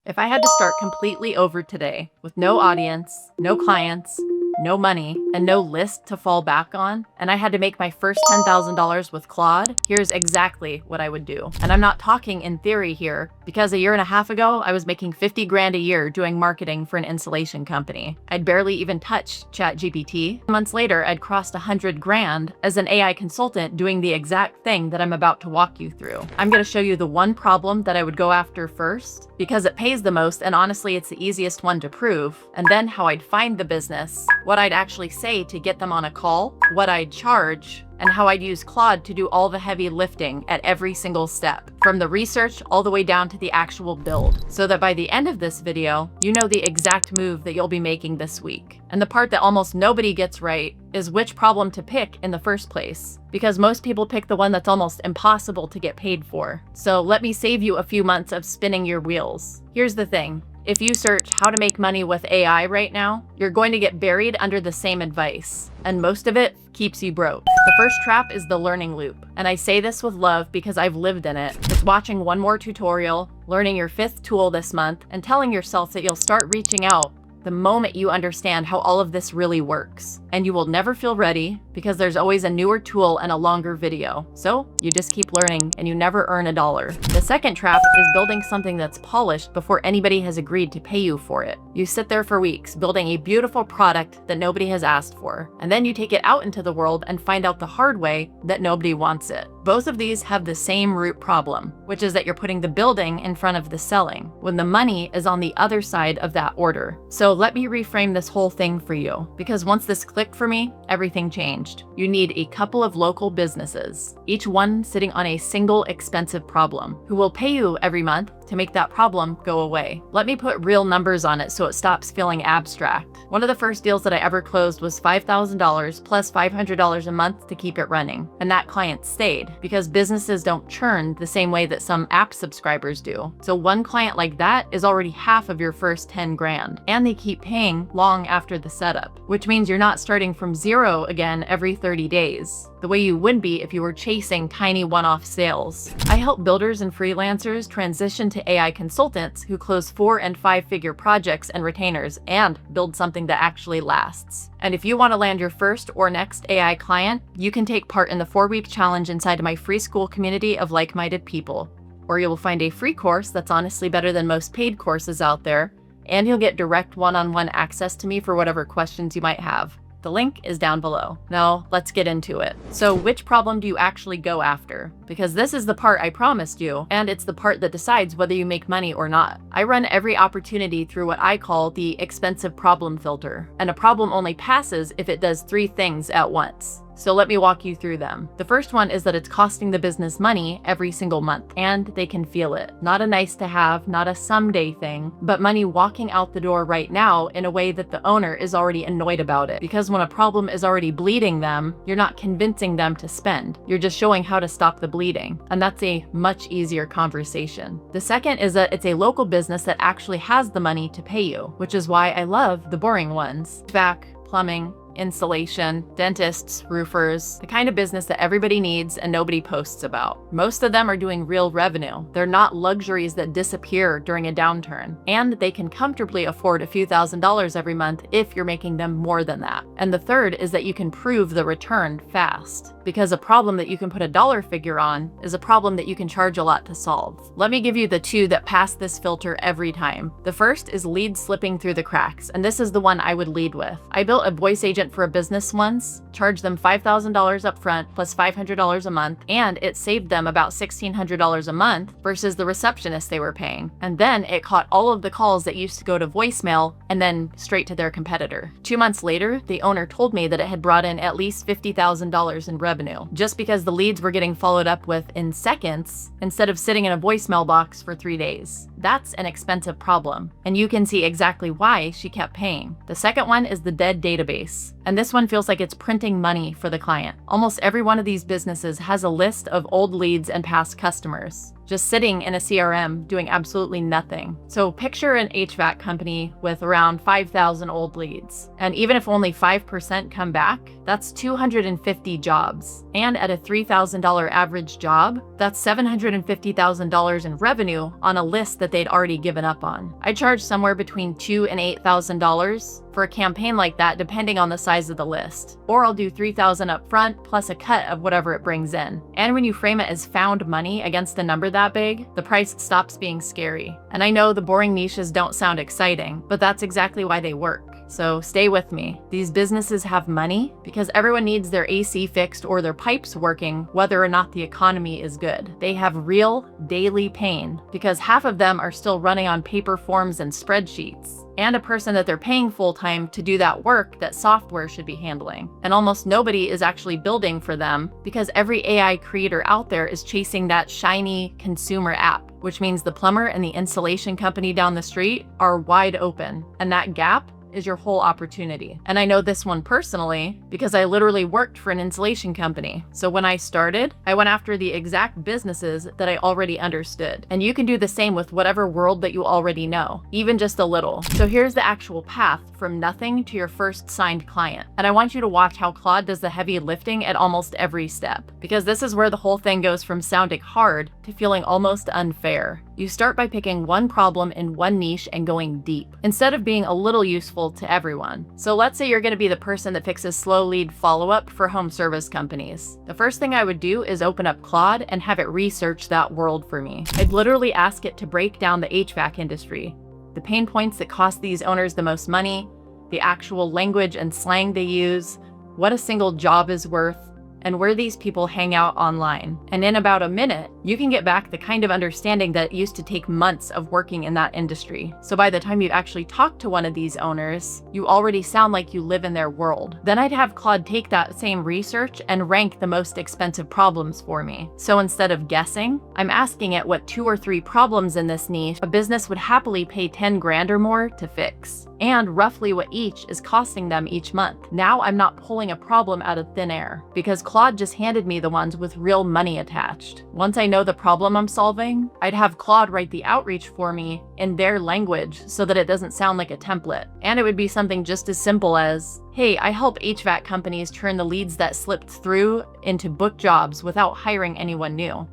If I had to start completely over today with no audience, no clients, no money, and no list to fall back on, and I had to make my first $10,000 with Claude, here's exactly what I would do. And I'm not talking in theory here, because a year and a half ago, I was making 50 grand a year doing marketing for an insulation company. I'd barely even touched ChatGPT. Months later, I'd crossed 100 grand as an AI consultant doing the exact thing that I'm about to walk you through. I'm gonna show you the one problem that I would go after first, because it pays the most, and honestly, it's the easiest one to prove, and then how I'd find the business, what I'd actually say to get them on a call, what I'd charge, and how I'd use Claude to do all the heavy lifting at every single step, from the research all the way down to the actual build, so that by the end of this video, you know the exact move that you'll be making this week. And the part that almost nobody gets right is which problem to pick in the first place, because most people pick the one that's almost impossible to get paid for. So let me save you a few months of spinning your wheels. Here's the thing. If you search how to make money with AI right now, you're going to get buried under the same advice, and most of it keeps you broke. The first trap is the learning loop, and I say this with love because I've lived in it. It's watching one more tutorial, learning your 5th tool this month, and telling yourself that you'll start reaching out the moment you understand how all of this really works. And you will never feel ready because there's always a newer tool and a longer video. So you just keep learning and you never earn a dollar. The second trap is building something that's polished before anybody has agreed to pay you for it. You sit there for weeks building a beautiful product that nobody has asked for, and then you take it out into the world and find out the hard way that nobody wants it. Both of these have the same root problem, which is that you're putting the building in front of the selling, when the money is on the other side of that order. So let me reframe this whole thing for you, because once this clicked for me, everything changed. You need a couple of local businesses, each one sitting on a single expensive problem, who will pay you every month to make that problem go away. Let me put real numbers on it so it stops feeling abstract. One of the first deals that I ever closed was $5,000 plus $500 a month to keep it running. And that client stayed, because businesses don't churn the same way that some app subscribers do. So one client like that is already half of your first 10 grand. And they keep paying long after the setup, which means you're not starting from zero again every 30 days, the way you would be if you were chasing tiny one-off sales. I help builders and freelancers transition to AI consultants who close 4- and 5-figure projects and retainers and build something that actually lasts. And if you want to land your first or next AI client, you can take part in the 4-week challenge inside my free school community of like-minded people, or you will find a free course that's honestly better than most paid courses out there, and you'll get direct one-on-one access to me for whatever questions you might have. The link is down below. Now, let's get into it. So which problem do you actually go after? Because this is the part I promised you, and it's the part that decides whether you make money or not. I run every opportunity through what I call the expensive problem filter, and a problem only passes if it does 3 things at once. So let me walk you through them. The first one is that it's costing the business money every single month, and they can feel it. Not a nice to have, not a someday thing, but money walking out the door right now in a way that the owner is already annoyed about it. Because when a problem is already bleeding them, you're not convincing them to spend. You're just showing how to stop the bleeding. And that's a much easier conversation. The second is that it's a local business that actually has the money to pay you, which is why I love the boring ones. HVAC, plumbing, insulation, dentists, roofers, the kind of business that everybody needs and nobody posts about. Most of them are doing real revenue. They're not luxuries that disappear during a downturn, and they can comfortably afford a few $1,000s every month if you're making them more than that. And the third is that you can prove the return fast, because a problem that you can put a dollar figure on is a problem that you can charge a lot to solve. Let me give you the 2 that pass this filter every time. The first is leads slipping through the cracks, and this is the one I would lead with. I built a voice agent for a business once, charged them $5,000 up front plus $500 a month, and it saved them about $1,600 a month versus the receptionist they were paying. And then it caught all of the calls that used to go to voicemail and then straight to their competitor. 2 months later, the owner told me that it had brought in at least $50,000 in revenue, just because the leads were getting followed up with in seconds instead of sitting in a voicemail box for 3 days. That's an expensive problem, and you can see exactly why she kept paying. The second one is the dead database, and this one feels like it's printing money for the client. Almost every one of these businesses has a list of old leads and past customers. just sitting in a CRM doing absolutely nothing. So picture an HVAC company with around 5,000 old leads. And even if only 5% come back, that's 250 jobs. And at a $3,000 average job, that's $750,000 in revenue on a list that they'd already given up on. I charge somewhere between $2,000 and $8,000 for a campaign like that, depending on the size of the list. Or I'll do $3,000 up front plus a cut of whatever it brings in. And when you frame it as found money against a number that big, the price stops being scary. And I know the boring niches don't sound exciting, but that's exactly why they work. So stay with me. These businesses have money because everyone needs their AC fixed or their pipes working, whether or not the economy is good. They have real daily pain because half of them are still running on paper forms and spreadsheets, and a person that they're paying full-time to do that work that software should be handling. And almost nobody is actually building for them because every AI creator out there is chasing that shiny consumer app, which means the plumber and the installation company down the street are wide open. And that gap is your whole opportunity. And I know this one personally because I literally worked for an insulation company. So when I started, I went after the exact businesses that I already understood. And you can do the same with whatever world that you already know, even just a little. So here's the actual path from nothing to your first signed client. And I want you to watch how Claude does the heavy lifting at almost every step, because this is where the whole thing goes from sounding hard to feeling almost unfair. You start by picking one problem in one niche and going deep, instead of being a little useful to everyone. So let's say you're going to be the person that fixes slow lead follow-up for home service companies. The first thing I would do is open up Claude and have it research that world for me. I'd literally ask it to break down the HVAC industry, the pain points that cost these owners the most money, the actual language and slang they use, what a single job is worth, and where these people hang out online. And in about a minute, you can get back the kind of understanding that used to take months of working in that industry. So by the time you actually talk to one of these owners, you already sound like you live in their world. Then I'd have Claude take that same research and rank the most expensive problems for me. So instead of guessing, I'm asking it what 2 or 3 problems in this niche a business would happily pay 10 grand or more to fix, and roughly what each is costing them each month. Now I'm not pulling a problem out of thin air, because Claude just handed me the ones with real money attached. Once I know the problem I'm solving, I'd have Claude write the outreach for me in their language so that it doesn't sound like a template. And it would be something just as simple as, hey, I help HVAC companies turn the leads that slipped through into book jobs without hiring anyone new.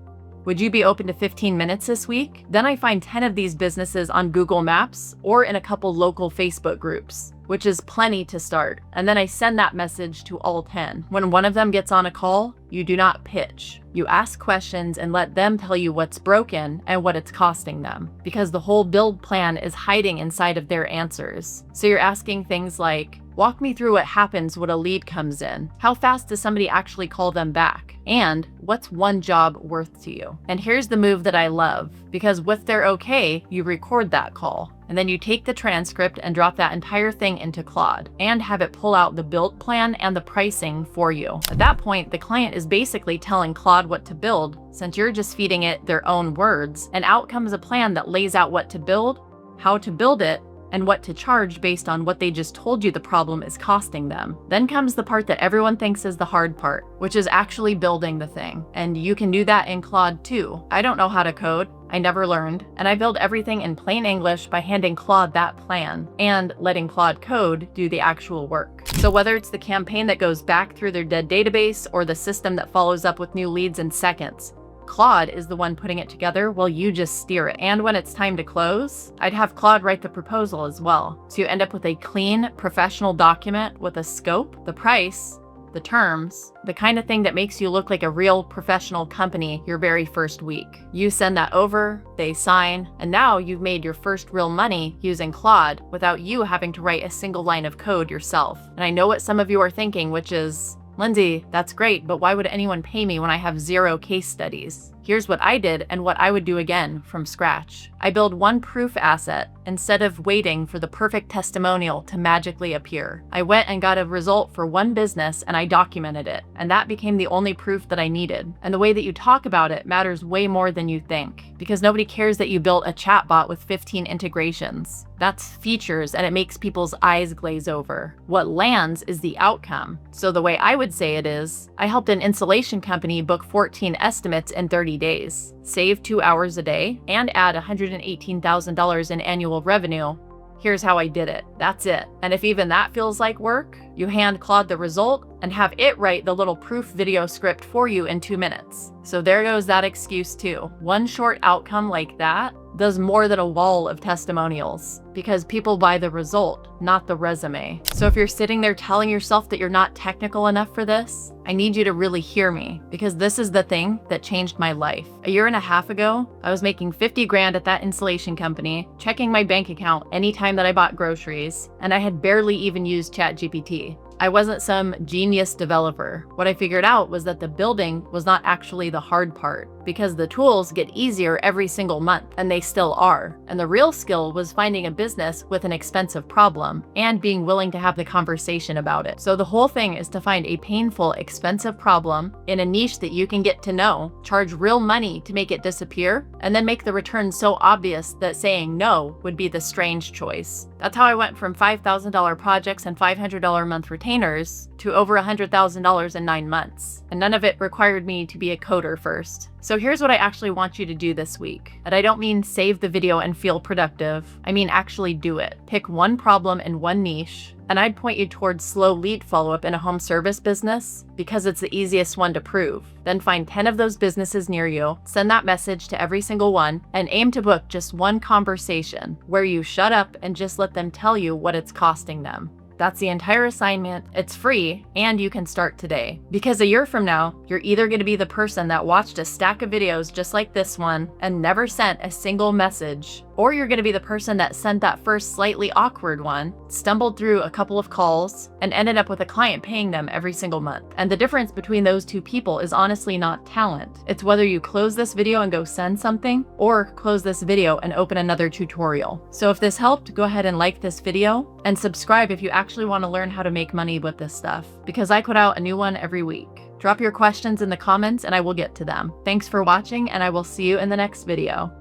Would you be open to 15 minutes this week? Then I find 10 of these businesses on Google Maps or in a couple local Facebook groups, which is plenty to start. And then I send that message to all 10. When one of them gets on a call, you do not pitch. You ask questions and let them tell you what's broken and what it's costing them, because the whole build plan is hiding inside of their answers. So you're asking things like, walk me through what happens when a lead comes in. How fast does somebody actually call them back? And what's one job worth to you? And here's the move that I love, because with their okay, you record that call. And then you take the transcript and drop that entire thing into Claude and have it pull out the build plan and the pricing for you. At that point, the client is basically telling Claude what to build, since you're just feeding it their own words, and out comes a plan that lays out what to build, how to build it, and what to charge based on what they just told you the problem is costing them. Then comes the part that everyone thinks is the hard part, which is actually building the thing. And you can do that in Claude too. I don't know how to code. I never learned, and I build everything in plain English by handing Claude that plan and letting Claude Code do the actual work. So whether it's the campaign that goes back through their dead database or the system that follows up with new leads in seconds, Claude is the one putting it together while you just steer it. And when it's time to close, I'd have Claude write the proposal as well. So you end up with a clean, professional document with a scope, the price, the terms, the kind of thing that makes you look like a real professional company your very first week. You send that over, they sign, and now you've made your first real money using Claude without you having to write a single line of code yourself. And I know what some of you are thinking, which is, Lindsay, that's great, but why would anyone pay me when I have 0 case studies? Here's what I did and what I would do again from scratch. I build one proof asset instead of waiting for the perfect testimonial to magically appear. I went and got a result for one business and I documented it, and that became the only proof that I needed. And the way that you talk about it matters way more than you think, because nobody cares that you built a chatbot with 15 integrations. That's features, and it makes people's eyes glaze over. What lands is the outcome. So the way I would say it is, I helped an insulation company book 14 estimates in 30 90 days, save 2 hours a day, and add $118,000 in annual revenue. Here's how I did it. That's it. And if even that feels like work, you hand Claude the result and have it write the little proof video script for you in 2 minutes. So there goes that excuse too. One short outcome like that does more than a wall of testimonials, because people buy the result, not the resume. So if you're sitting there telling yourself that you're not technical enough for this, I need you to really hear me, because this is the thing that changed my life. A year and a half ago, I was making 50 grand at that insulation company, checking my bank account anytime that I bought groceries, and I had barely even used ChatGPT. I wasn't some genius developer. What I figured out was that the building was not actually the hard part, because the tools get easier every single month, and they still are. And the real skill was finding a business with an expensive problem and being willing to have the conversation about it. So the whole thing is to find a painful, expensive problem in a niche that you can get to know, charge real money to make it disappear, and then make the return so obvious that saying no would be the strange choice. That's how I went from $5,000 projects and $500 a month retainers to over $100,000 in 9 months. And none of it required me to be a coder first. So here's what I actually want you to do this week. And I don't mean save the video and feel productive. I mean actually do it. Pick one problem in one niche, and I'd point you towards slow lead follow-up in a home service business because it's the easiest one to prove. Then find 10 of those businesses near you, send that message to every single one, and aim to book just one conversation where you shut up and just let them tell you what it's costing them. That's the entire assignment. It's free, and you can start today. Because a year from now, you're either going to be the person that watched a stack of videos just like this one and never sent a single message, or you're going to be the person that sent that first slightly awkward one, stumbled through a couple of calls, and ended up with a client paying them every single month. And the difference between those two people is honestly not talent. It's whether you close this video and go send something, or close this video and open another tutorial. So if this helped, go ahead and like this video, and subscribe if you actually want to learn how to make money with this stuff, because I put out a new one every week. Drop your questions in the comments and I will get to them. Thanks for watching, and I will see you in the next video.